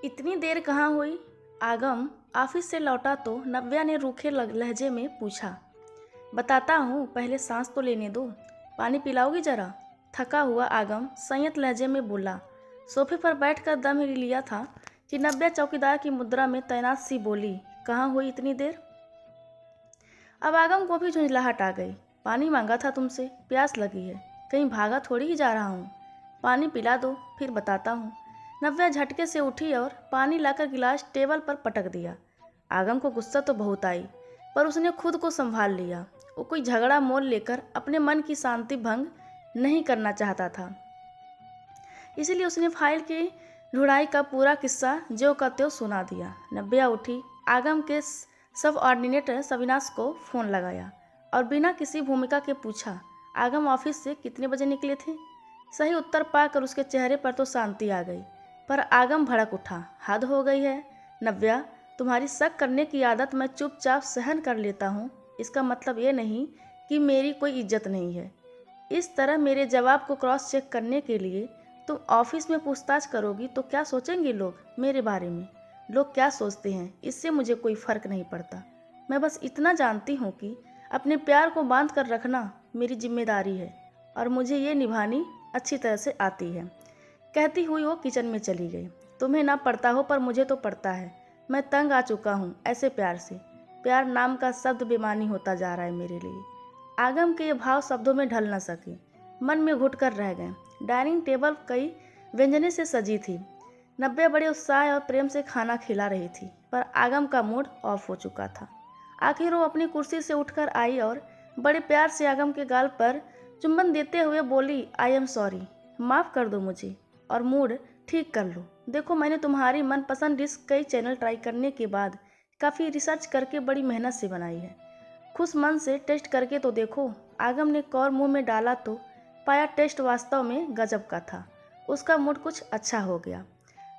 इतनी देर कहाँ हुई? आगम ऑफिस से लौटा तो नव्या ने रूखे लहजे में पूछा। बताता हूँ, पहले सांस तो लेने दो। पानी पिलाओगी जरा? थका हुआ आगम संयत लहजे में बोला। सोफे पर बैठकर दम ही लिया था कि नव्या चौकीदार की मुद्रा में तैनात सी बोली, कहाँ हुई इतनी देर? अब आगम को भी झुंझलाहट आ गई। पानी मांगा था तुमसे, प्यास लगी है, कहीं भागा थोड़ी ही जा रहा हूँ। पानी पिला दो, फिर बताता हूँ। नव्या झटके से उठी और पानी लाकर गिलास टेबल पर पटक दिया। आगम को गुस्सा तो बहुत आई, पर उसने खुद को संभाल लिया। वो कोई झगड़ा मोल लेकर अपने मन की शांति भंग नहीं करना चाहता था, इसीलिए उसने फाइल की ढुड़ाई का पूरा किस्सा ज्यों का त्यों सुना दिया। नव्या उठी, आगम के सब ऑर्डिनेटर सविनाश को फ़ोन लगाया और बिना किसी भूमिका के पूछा, आगम ऑफिस से कितने बजे निकले थे? सही उत्तर पाकर उसके चेहरे पर तो शांति आ गई, पर आगम भड़क उठा। हद हो गई है नव्या, तुम्हारी शक करने की आदत मैं चुपचाप सहन कर लेता हूँ, इसका मतलब ये नहीं कि मेरी कोई इज्जत नहीं है। इस तरह मेरे जवाब को क्रॉस चेक करने के लिए तुम ऑफिस में पूछताछ करोगी तो क्या सोचेंगे लोग मेरे बारे में? लोग क्या सोचते हैं इससे मुझे कोई फ़र्क नहीं पड़ता। मैं बस इतना जानती हूँ कि अपने प्यार को बांध कर रखना मेरी जिम्मेदारी है और मुझे ये निभानी अच्छी तरह से आती है। कहती हुई वो किचन में चली गई। तुम्हें ना पड़ता हो पर मुझे तो पड़ता है। मैं तंग आ चुका हूँ ऐसे प्यार से। प्यार नाम का शब्द बेमानी होता जा रहा है मेरे लिए। आगम के ये भाव शब्दों में ढल न सके, मन में घुट कर रह गए। डाइनिंग टेबल कई व्यंजने से सजी थी। नव्या बड़े उत्साह और प्रेम से खाना खिला रही थी, पर आगम का मूड ऑफ हो चुका था। आखिर वो अपनी कुर्सी से उठकर आई और बड़े प्यार से आगम के गाल पर चुंबन देते हुए बोली, आई एम सॉरी, माफ़ कर दो मुझे और मूड ठीक कर लो। देखो, मैंने तुम्हारी मनपसंद डिश कई चैनल ट्राई करने के बाद काफ़ी रिसर्च करके बड़ी मेहनत से बनाई है। खुश मन से टेस्ट करके तो देखो। आगम ने कौर मुंह में डाला तो पाया टेस्ट वास्तव में गजब का था। उसका मूड कुछ अच्छा हो गया।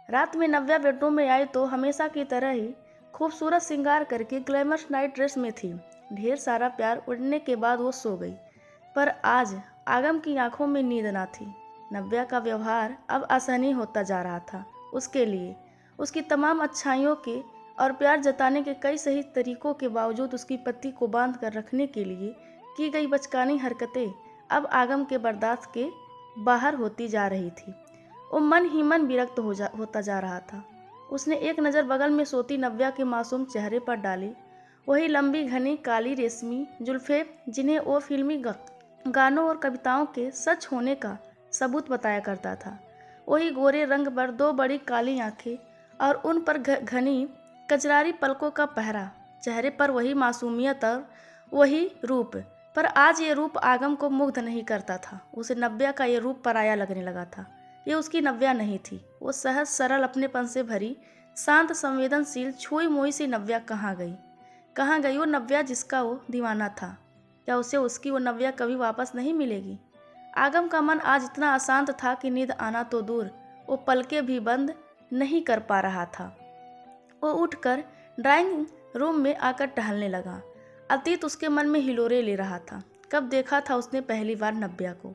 रात में नव्या बेडरूम में आई तो हमेशा की तरह ही खूबसूरत श्रृंगार करके ग्लैमरस नाइट ड्रेस में थी। ढेर सारा प्यार उड़ने के बाद वो सो गई, पर आज आगम की आंखों में नींद ना थी। नव्या का व्यवहार अब असहनीय होता जा रहा था। उसके लिए उसकी तमाम अच्छाइयों के और प्यार जताने के कई सही तरीकों के बावजूद उसकी पति को बांध कर रखने के लिए की गई बचकानी हरकतें अब आगम के बर्दाश्त के बाहर होती जा रही थी। वो मन ही मन विरक्त होता जा रहा था। उसने एक नज़र बगल में सोती नव्या के मासूम चेहरे पर डाली। वही लंबी घनी काली रेशमी जुल्फ़े जिन्हें वो फिल्मी गानों और कविताओं के सच होने का सबूत बताया करता था। वही गोरे रंग पर दो बड़ी काली आंखें और उन पर घनी कजरारी पलकों का पहरा। चेहरे पर वही मासूमियत और वही रूप, पर आज ये रूप आगम को मुग्ध नहीं करता था। उसे नव्या का ये रूप पराया लगने लगा था। ये उसकी नव्या नहीं थी। वो सहज सरल अपनेपन से भरी शांत संवेदनशील छुई मुई सी नव्या कहाँ गई? कहाँ गई वो नव्या जिसका वो दीवाना था? क्या उसे उसकी वो नव्या कभी वापस नहीं मिलेगी? आगम का मन आज इतना अशांत था कि नींद आना तो दूर, वो पलकें भी बंद नहीं कर पा रहा था। वो उठकर ड्राइंग रूम में आकर टहलने लगा। अतीत उसके मन में हिलोरे ले रहा था। कब देखा था उसने पहली बार नव्या को?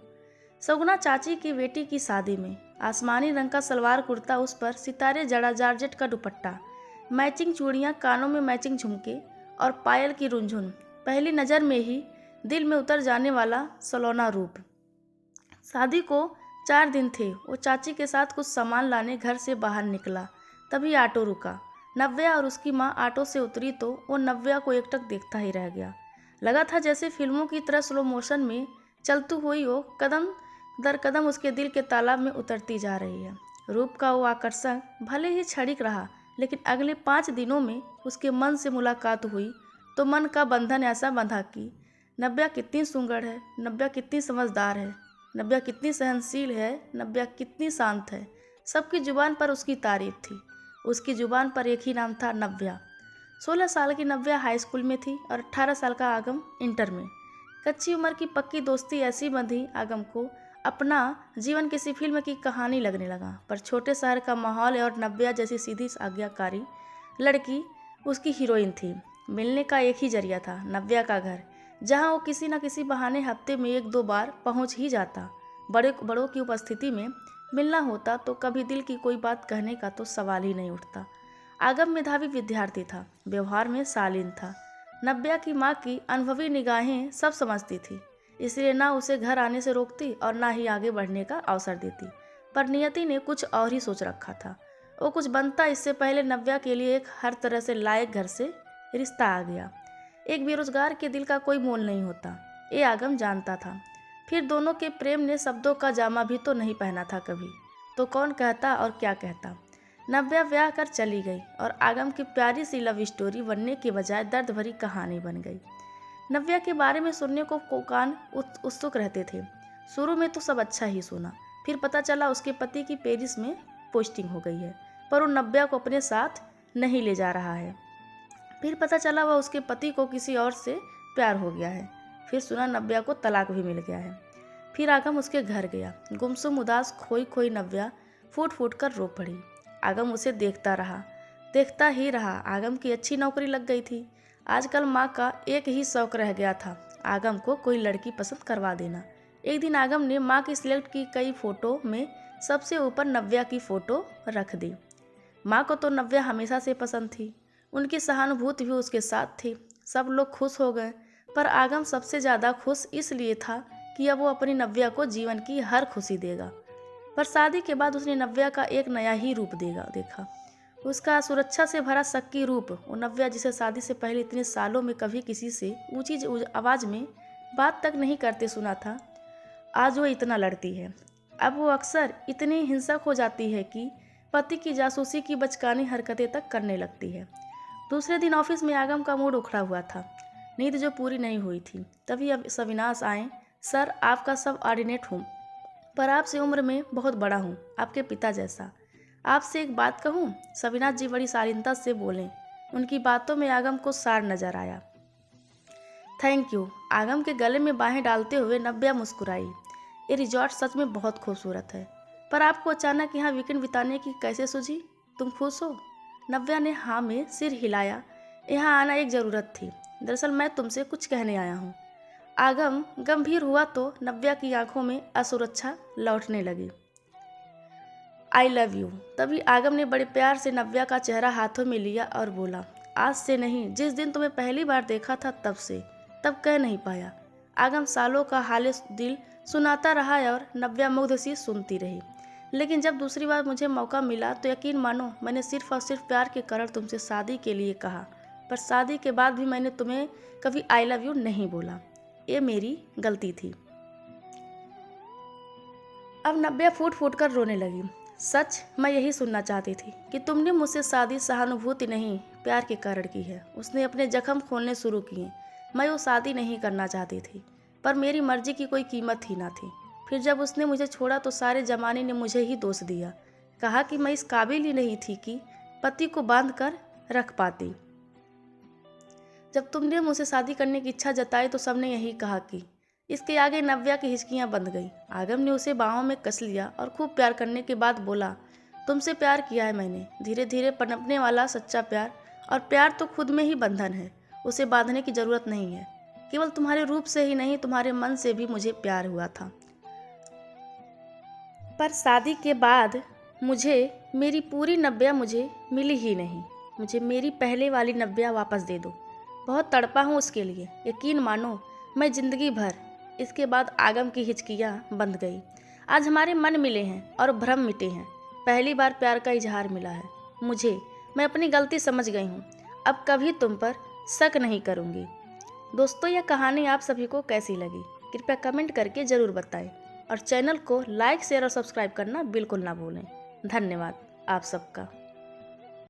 सगुना चाची की बेटी की शादी में। आसमानी रंग का सलवार कुर्ता, उस पर सितारे जड़ा जारजेट का दुपट्टा, मैचिंग चूड़ियाँ, कानों में मैचिंग झुमके और पायल की रुंझुन। पहली नज़र में ही दिल में उतर जाने वाला सलोना रूप। शादी को 4 दिन थे। वो चाची के साथ कुछ सामान लाने घर से बाहर निकला, तभी ऑटो रुका। नव्या और उसकी माँ ऑटो से उतरी तो वो नव्या को एकटक देखता ही रह गया। लगा था जैसे फिल्मों की तरह स्लो मोशन में चलती हुई वो कदम दर कदम उसके दिल के तालाब में उतरती जा रही है। रूप का वो आकर्षण भले ही क्षणिक रहा, लेकिन अगले 5 दिनों में उसके मन से मुलाकात हुई तो मन का बंधन ऐसा बंधा कि नव्या कितनी सुंदर है, नव्या कितनी समझदार है, नव्या कितनी सहनशील है, नव्या कितनी शांत है। सबकी जुबान पर उसकी तारीफ थी। उसकी जुबान पर एक ही नाम था, नव्या। 16 साल की नव्या हाई स्कूल में थी और 18 साल का आगम इंटर में। कच्ची उम्र की पक्की दोस्ती ऐसी बंधी आगम को अपना जीवन किसी फिल्म की कहानी लगने लगा। पर छोटे शहर का माहौल और नव्या जैसी सीधी आज्ञाकारी लड़की उसकी हीरोइन थी। मिलने का एक ही जरिया था, नव्या का घर, जहाँ वो किसी न किसी बहाने हफ्ते में 1-2 बार पहुँच ही जाता। बड़ों की उपस्थिति में मिलना होता तो कभी दिल की कोई बात कहने का तो सवाल ही नहीं उठता। आगम मेधावी विद्यार्थी था, व्यवहार में शालीन था। नव्या की माँ की अनुभवी निगाहें सब समझती थी, इसलिए ना उसे घर आने से रोकती और ना ही आगे बढ़ने का अवसर देती। पर नियति ने कुछ और ही सोच रखा था। वो कुछ बनता इससे पहले नव्या के लिए एक हर तरह से लायक घर से रिश्ता आ गया। एक बेरोजगार के दिल का कोई मोल नहीं होता, ये आगम जानता था। फिर दोनों के प्रेम ने शब्दों का जामा भी तो नहीं पहना था कभी, तो कौन कहता और क्या कहता। नव्या ब्याह कर चली गई और आगम की प्यारी सी लव स्टोरी बनने के बजाय दर्द भरी कहानी बन गई। नव्या के बारे में सुनने को कान उत्सुक रहते थे। शुरू में तो सब अच्छा ही सुना, फिर पता चला उसके पति की पेरिस में पोस्टिंग हो गई है, पर वो नव्या को अपने साथ नहीं ले जा रहा है। फिर पता चला वह उसके पति को किसी और से प्यार हो गया है। फिर सुना नव्या को तलाक भी मिल गया है। फिर आगम उसके घर गया। गुमसुम उदास खोई खोई नव्या फूट फूट कर रो पड़ी। आगम उसे देखता रहा, देखता ही रहा। आगम की अच्छी नौकरी लग गई थी। आजकल माँ का एक ही शौक रह गया था, आगम को कोई लड़की पसंद करवा देना। एक दिन आगम ने माँ की सिलेक्ट की कई फोटो में सबसे ऊपर नव्या की फ़ोटो रख दी। माँ को तो नव्या हमेशा से पसंद थी, उनकी सहानुभूति भी उसके साथ थी। सब लोग खुश हो गए, पर आगम सबसे ज़्यादा खुश इसलिए था कि अब वो अपनी नव्या को जीवन की हर खुशी देगा। पर शादी के बाद उसने नव्या का एक नया ही रूप देखा। उसका सुरक्षा से भरा शक्की रूप। वो नव्या जिसे शादी से पहले इतने सालों में कभी किसी से ऊंची आवाज़ में बात तक नहीं करते सुना था, आज वो इतना लड़ती है। अब वो अक्सर इतनी हिंसक हो जाती है कि पति की जासूसी की बचकानी हरकतें तक करने लगती है। दूसरे दिन ऑफिस में आगम का मूड उखड़ा हुआ था, नींद जो पूरी नहीं हुई थी। तभी अब सविनाश आए। सर, आपका सब ऑर्डिनेट हूँ, पर आपसे उम्र में बहुत बड़ा हूँ, आपके पिता जैसा। आपसे एक बात कहूँ? सविनाश जी बड़ी शालीनता से बोले। उनकी बातों में आगम को सार नजर आया। Thank you. आगम के गले में बाहें डालते हुए नव्या मुस्कुराई। ये रिजॉर्ट सच में बहुत खूबसूरत है, पर आपको अचानक यहाँ वीकेंड बिताने की कैसे सूझी? तुम खुश हो? नव्या ने हाँ में सिर हिलाया। यहाँ आना एक ज़रूरत थी। दरअसल मैं तुमसे कुछ कहने आया हूँ। आगम गंभीर हुआ तो नव्या की आंखों में असुरक्षा लौटने लगी। I love you. तभी आगम ने बड़े प्यार से नव्या का चेहरा हाथों में लिया और बोला, आज से नहीं, जिस दिन तुम्हें पहली बार देखा था तब से। तब कह नहीं पाया। आगम सालों का हाले दिल सुनाता रहा और नव्या मुग्ध सी सुनती रही। लेकिन जब दूसरी बार मुझे मौका मिला तो यकीन मानो, मैंने सिर्फ और सिर्फ प्यार के कारण तुमसे शादी के लिए कहा, पर शादी के बाद भी मैंने तुम्हें कभी आई लव यू नहीं बोला। ये मेरी गलती थी। अब नव्या फूट फूट कर रोने लगी। सच, मैं यही सुनना चाहती थी कि तुमने मुझसे शादी सहानुभूति नहीं, प्यार के कारण की है। उसने अपने जख्म खोलने शुरू किए। मैं वो शादी नहीं करना चाहती थी, पर मेरी मर्जी की कोई कीमत ही ना थी। फिर जब उसने मुझे छोड़ा तो सारे जमाने ने मुझे ही दोष दिया, कहा कि मैं इस काबिल ही नहीं थी कि पति को बांध कर रख पाती। जब तुमने मुझसे शादी करने की इच्छा जताई तो सबने यही कहा कि। इसके आगे नव्या की हिचकियाँ बंध गई। आगम ने उसे बाहों में कस लिया और खूब प्यार करने के बाद बोला, तुमसे प्यार किया है मैंने, धीरे धीरे पनपने वाला सच्चा प्यार। और प्यार तो खुद में ही बंधन है, उसे बांधने की जरूरत नहीं है। केवल तुम्हारे रूप से ही नहीं, तुम्हारे मन से भी मुझे प्यार हुआ था। पर शादी के बाद मुझे मेरी पूरी नव्या मुझे मिली ही नहीं। मुझे मेरी पहले वाली नव्या वापस दे दो। बहुत तड़पा हूँ उसके लिए, यकीन मानो, मैं ज़िंदगी भर। इसके बाद आगम की हिचकियाँ बंध गई। आज हमारे मन मिले हैं और भ्रम मिटे हैं। पहली बार प्यार का इजहार मिला है मुझे। मैं अपनी गलती समझ गई हूँ, अब कभी तुम पर शक नहीं करूँगी। दोस्तों, यह कहानी आप सभी को कैसी लगी कृपया कमेंट करके ज़रूर बताएं और चैनल को लाइक शेयर और सब्सक्राइब करना बिल्कुल ना भूलें। धन्यवाद आप सबका।